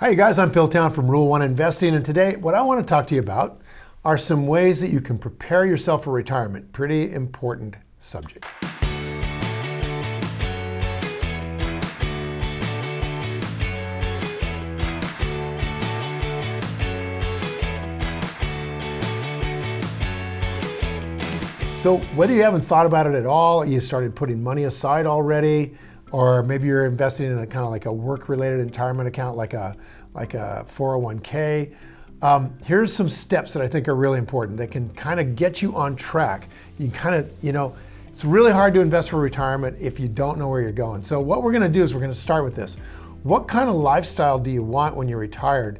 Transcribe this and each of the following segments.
Hi, you guys. I'm Phil Town from Rule 1 Investing, and today what I want to talk to you about are some ways that you can prepare yourself for retirement. Pretty important subject. So whether you haven't thought about it at all, you started putting money aside already, or maybe you're investing in a kind of like a work-related retirement account, like a 401k. Here's some steps that I think are really important that can kind of get you on track. You can kind of, it's really hard to invest for retirement if you don't know where you're going. So what we're going to do is we're going to start with this. What kind of lifestyle do you want when you're retired?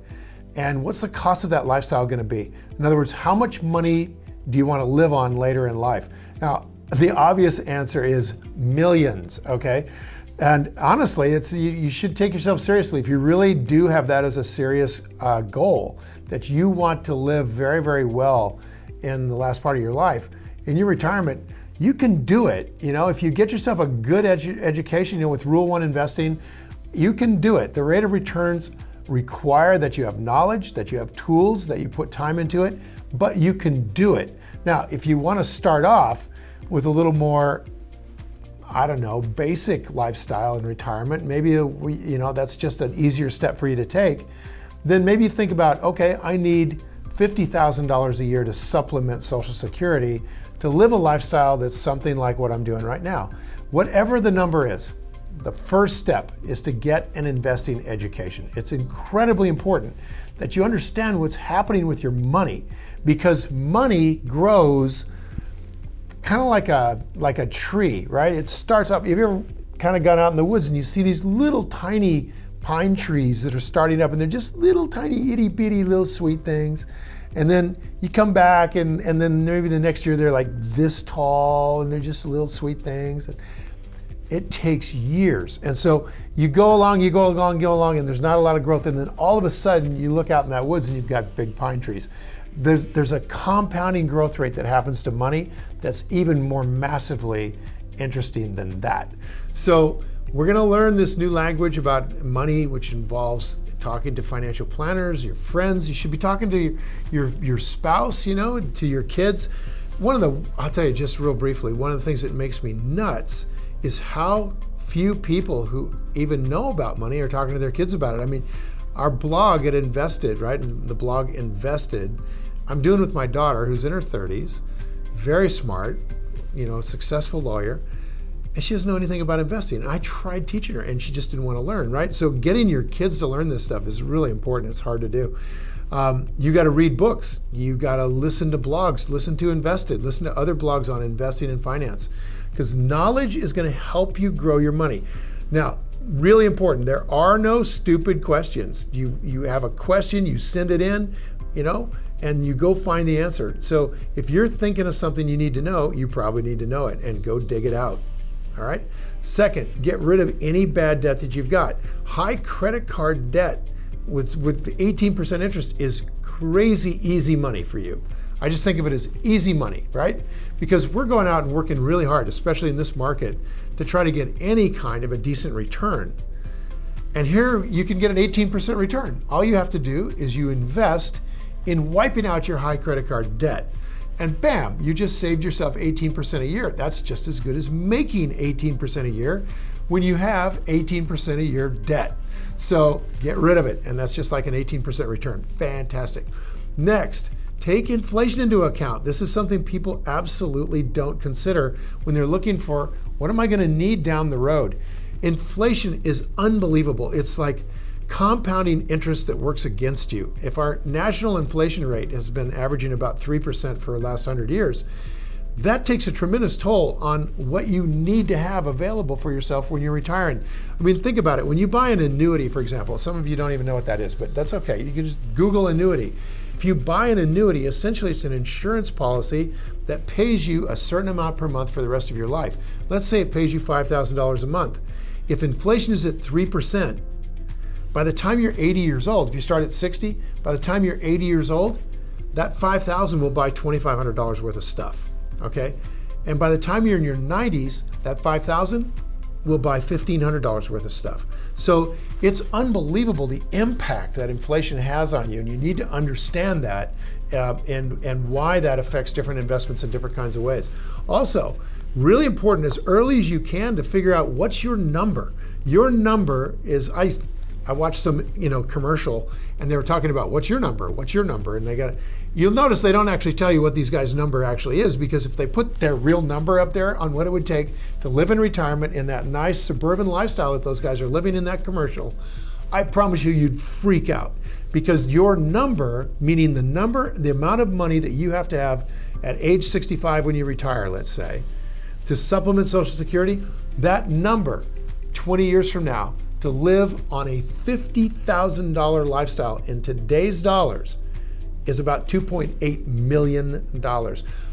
And what's the cost of that lifestyle going to be? In other words, how much money do you want to live on later in life? Now, the obvious answer is millions, okay? And honestly, you should take yourself seriously. If you really do have that as a serious goal, that you want to live very, very well in the last part of your life, in your retirement, you can do it. If you get yourself a good education, with Rule 1 investing, you can do it. The rate of returns require that you have knowledge, that you have tools, that you put time into it, but you can do it. Now, if you want to start off with a little more, basic lifestyle in retirement, maybe that's just an easier step for you to take, then maybe think about, okay, I need $50,000 a year to supplement Social Security to live a lifestyle that's something like what I'm doing right now. Whatever the number is, the first step is to get an investing education. It's incredibly important that you understand what's happening with your money, because money grows kind of like a tree, right? It starts up. Have you ever kind of gone out in the woods and you see these little tiny pine trees that are starting up, and they're just little tiny itty bitty little sweet things, and then you come back and then maybe the next year they're like this tall and they're just little sweet things. It takes years. And so you go along, and there's not a lot of growth. And then all of a sudden you look out in that woods and you've got big pine trees. There's a compounding growth rate that happens to money that's even more massively interesting than that. So we're gonna learn this new language about money, which involves talking to financial planners, your friends. You should be talking to your spouse, to your kids. I'll tell you just real briefly, one of the things that makes me nuts is how few people who even know about money are talking to their kids about it. I mean, our blog at Invested, right? The blog Invested, I'm doing with my daughter who's in her 30s, very smart, successful lawyer, and she doesn't know anything about investing. I tried teaching her and she just didn't want to learn, right? So getting your kids to learn this stuff is really important. It's hard to do. You got to read books. You got to listen to blogs, listen to Invested, listen to other blogs on investing and finance, because knowledge is going to help you grow your money. Now, really important, there are no stupid questions. You have a question, you send it in, and you go find the answer. So if you're thinking of something you need to know, you probably need to know it, and go dig it out. All right? Second, get rid of any bad debt that you've got. High credit card debt with the 18% interest is crazy easy money for you. I just think of it as easy money, right? Because we're going out and working really hard, especially in this market, to try to get any kind of a decent return. And here you can get an 18% return. All you have to do is you invest in wiping out your high credit card debt. And bam, you just saved yourself 18% a year. That's just as good as making 18% a year when you have 18% a year debt. So get rid of it. And that's just like an 18% return. Fantastic. Next, take inflation into account. This is something people absolutely don't consider when they're looking for, what am I going to need down the road? Inflation is unbelievable. It's like compounding interest that works against you. If our national inflation rate has been averaging about 3% for the last 100 years, that takes a tremendous toll on what you need to have available for yourself when you're retiring. I mean, think about it. When you buy an annuity, for example, some of you don't even know what that is, but that's okay. You can just Google annuity. If you buy an annuity, essentially it's an insurance policy that pays you a certain amount per month for the rest of your life. Let's say it pays you $5,000 a month. If inflation is at 3%, by the time you're 80 years old, if you start at 60, by the time you're 80 years old, that $5,000 will buy $2,500 worth of stuff, okay? And by the time you're in your 90s, that $5,000 will buy $1,500 worth of stuff. So it's unbelievable the impact that inflation has on you, and you need to understand that and why that affects different investments in different kinds of ways. Also, really important as early as you can to figure out what's your number. Your number is, I watched some commercial, and they were talking about what's your number, and you'll notice they don't actually tell you what these guys' number actually is, because if they put their real number up there on what it would take to live in retirement in that nice suburban lifestyle that those guys are living in that commercial, I promise you'd freak out, because your number, meaning the amount of money that you have to have at age 65 when you retire, let's say, to supplement Social Security, that number 20 years from now, to live on a $50,000 lifestyle in today's dollars is about $2.8 million.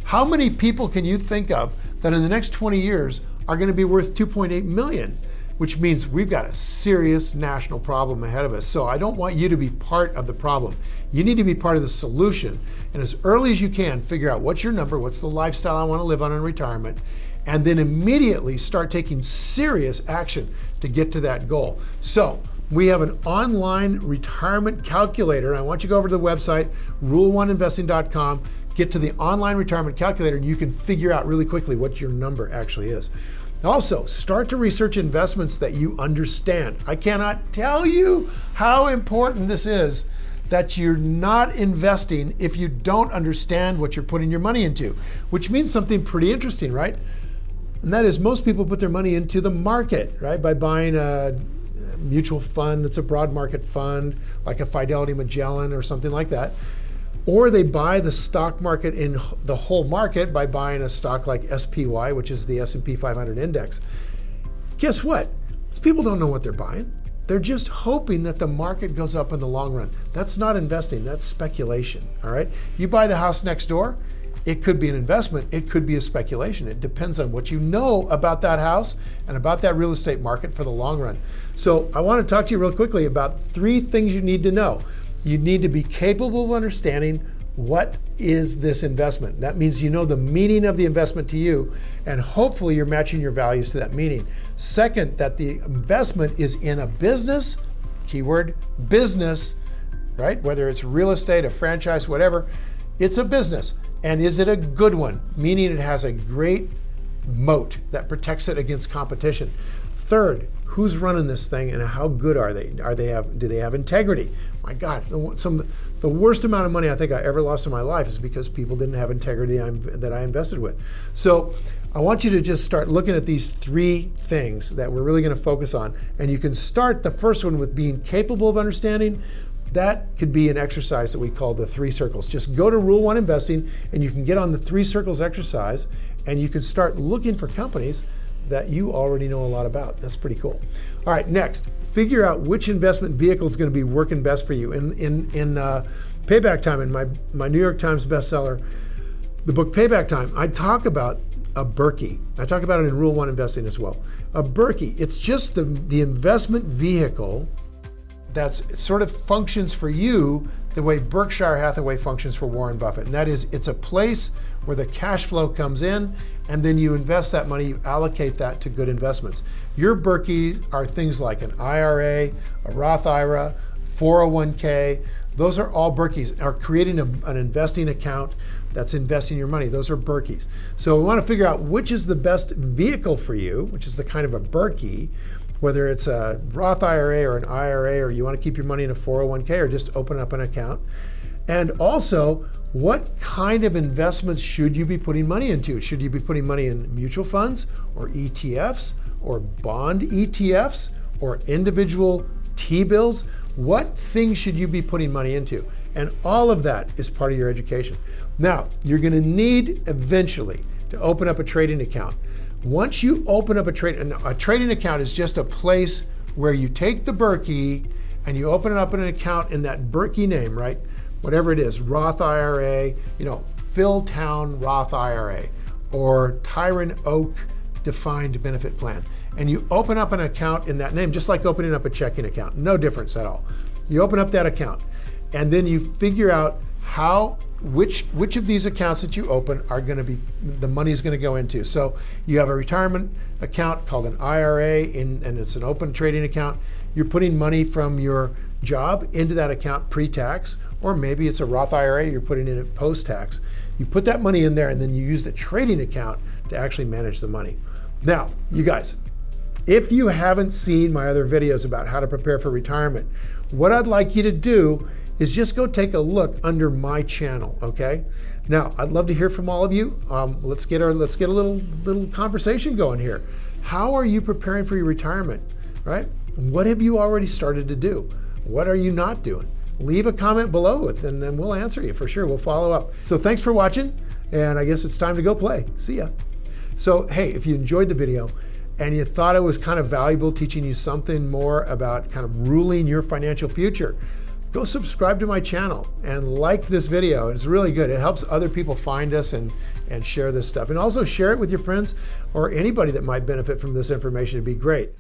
How many people can you think of that in the next 20 years are going to be worth $2.8 million? Which means we've got a serious national problem ahead of us. So I don't want you to be part of the problem. You need to be part of the solution. And as early as you can, figure out what's your number, what's the lifestyle I want to live on in retirement, and then immediately start taking serious action to get to that goal. So we have an online retirement calculator, and I want you to go over to the website, rule1investing.com, get to the online retirement calculator, and you can figure out really quickly what your number actually is. Also, start to research investments that you understand. I cannot tell you how important this is, that you're not investing if you don't understand what you're putting your money into, which means something pretty interesting, right? And that is, most people put their money into the market, right? By buying a mutual fund that's a broad market fund, like a Fidelity Magellan or something like that. Or they buy the stock market in the whole market by buying a stock like SPY, which is the S&P 500 index. Guess what? These people don't know what they're buying. They're just hoping that the market goes up in the long run. That's not investing, that's speculation, all right? You buy the house next door, it could be an investment, it could be a speculation. It depends on what you know about that house and about that real estate market for the long run. So I want to talk to you real quickly about 3 things you need to know. You need to be capable of understanding what is this investment. That means you know the meaning of the investment to you, and hopefully you're matching your values to that meaning. Second, that the investment is in a business, keyword business, right? Whether it's real estate, a franchise, whatever, it's a business. And is it a good one? Meaning it has a great moat that protects it against competition. Third, who's running this thing and how good are they? Do they have integrity? My God, the worst amount of money I think I ever lost in my life is because people didn't have integrity that I invested with. So I want you to just start looking at these 3 things that we're really going to focus on. And you can start the first one with being capable of understanding. That could be an exercise that we call the 3 circles. Just go to Rule 1 Investing and you can get on the 3 circles exercise, and you can start looking for companies that you already know a lot about. That's pretty cool. All right, next, figure out which investment vehicle is going to be working best for you. In Payback Time, in my New York Times bestseller, the book Payback Time, I talk about a Berkey. I talk about it in Rule 1 Investing as well. A Berkey, it's just the investment vehicle that sort of functions for you the way Berkshire Hathaway functions for Warren Buffett. And that is, it's a place where the cash flow comes in, and then you invest that money, you allocate that to good investments. Your Berkeys are things like an IRA, a Roth IRA, 401k. Those are all Berkeys, are creating an investing account that's investing your money. Those are Berkeys. So we want to figure out which is the best vehicle for you, which is the kind of a Berkey, whether it's a Roth IRA or an IRA, or you want to keep your money in a 401k or just open up an account. And also, what kind of investments should you be putting money into? Should you be putting money in mutual funds or ETFs or bond ETFs or individual T-bills? What things should you be putting money into? And all of that is part of your education. Now, you're going to need eventually to open up a trading account. Once you open up a trading account is just a place where you take the Berkey and you open it up in an account in that Berkey name, right? Whatever it is, Roth IRA, Philtown Roth IRA, or Tyron Oak Defined Benefit Plan. And you open up an account in that name, just like opening up a checking account. No difference at all. You open up that account, and then you figure out which of these accounts that you open are going to be, the money is going to go into. So you have a retirement account called an IRA, and it's an open trading account. You're putting money from your job into that account pre-tax, or maybe it's a Roth IRA, you're putting in it post-tax. You put that money in there and then you use the trading account to actually manage the money. Now, you guys, if you haven't seen my other videos about how to prepare for retirement, what I'd like you to do is just go take a look under my channel, okay? Now, I'd love to hear from all of you. Let's get a little conversation going here. How are you preparing for your retirement, right? What have you already started to do? What are you not doing? Leave a comment below it, and then we'll answer you for sure. We'll follow up. So thanks for watching, and I guess it's time to go play. See ya. So, hey, if you enjoyed the video and you thought it was kind of valuable, teaching you something more about kind of ruling your financial future, go subscribe to my channel and like this video. It's really good. It helps other people find us and share this stuff. And also share it with your friends or anybody that might benefit from this information. It'd be great.